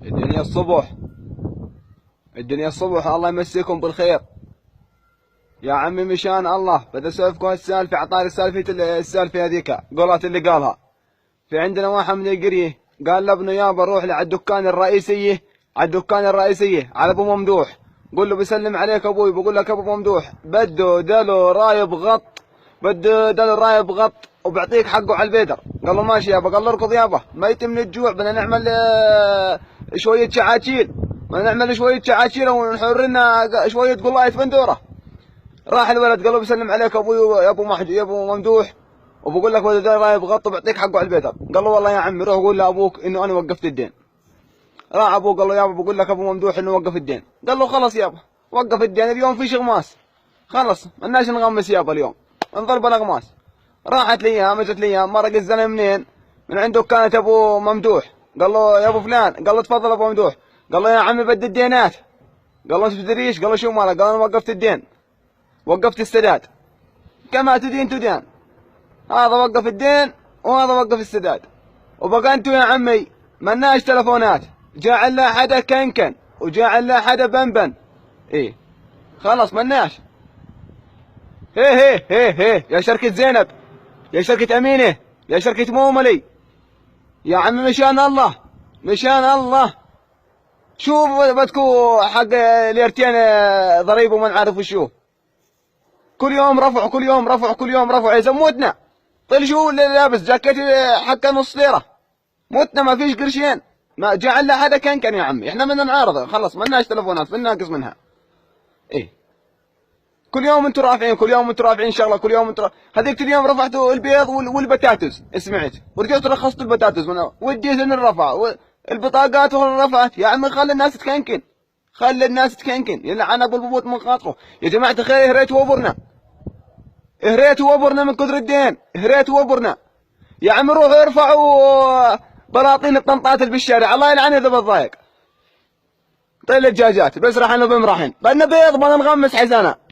الدنيا الصبح، الدنيا الصبح، الله يمسيكم بالخير. يا عمي مشان الله بدي اسولفكم السالفه، عطاري السالفه هذيك قولات اللي قالها. في عندنا واحد من القريه قال لابنه يابا روح على الدكان الرئيسيه، على ابو ممدوح، قول له بيسلم عليك ابوي، بقول لك ابو ممدوح بده دلو رايب غط، وبيعطيك حقه على البيدر. قال له ماشي يابا، قال له اركض يابا ميت من الجوع، بدنا نعمل شويه شعاشيل، ونحر لنا شويه قلاية بندوره. راح الولد قال له بيسلم عليك ابوي يا ابو ممدوح، وبقول لك ولد رايب غط وبيعطيك حقه على البيدر. قال له والله يا عمي روح قول لابوك انه انا وقفت الدين. راح ابوه قال له يابا بقول لك ابو ممدوح انه وقف الدين. قال له خلص يابا وقف الدين، اليوم في شغماس، خلص مالناش نغمس يابا اليوم، انضرب الاغماس. راحت الايام، اجت الايام، مرق الزلمه منين؟ من عنده كانت ابو ممدوح. قال له يا ابو فلان، قال له تفضل ابو ممدوح. قال له يا عمي بدي الدينات. قال له انت بتدريش؟ قال له شو مالك؟ قال انا وقفت الدين، وقفت السداد، كما تدين تدان. هذا وقف الدين وهذا وقف السداد، وبقى انتو يا عمي مالناش تلفونات، جاعل لا حدا كنكن وجاعل لا حدا بنبن. ايه خلاص مالناش. هي يا شركة زينب، يا شركة أمينة، يا شركة موملي، يا عمي مشان الله شو بدكو حق ليرتين ضريب وما نعرف وشو، كل يوم رفع يزموتنا. طيب شو اللي لابس جاكيت حقه نص ليرة، موتنا ما فيش قرشين، ما جعل لا حدا كان يا عمي، احنا بدنا نعارض، خلص ما لناش تلفونات، بدنا ناقص منها. ايه كل يوم انتم رافعين شغله، هذيك اليوم رفعتوا البيض والبتاتز، سمعت ورجعتوا رخصتوا البتاتز والديزل رفع، البطاقات رفعت. يا عمي خلي الناس تكنكن، يلعن ابو البوت من خاطره. يا جماعه الخير هريتوا وبرنا من كثر الدين، يا عمي روحوا ارفعوا بلاطين الطنطات اللي بالشارع، الله يلعن اذا بتضايق. طيب الدجاجات بس راح بمراحن، بدنا بيض، بدنا نغمس حزانه.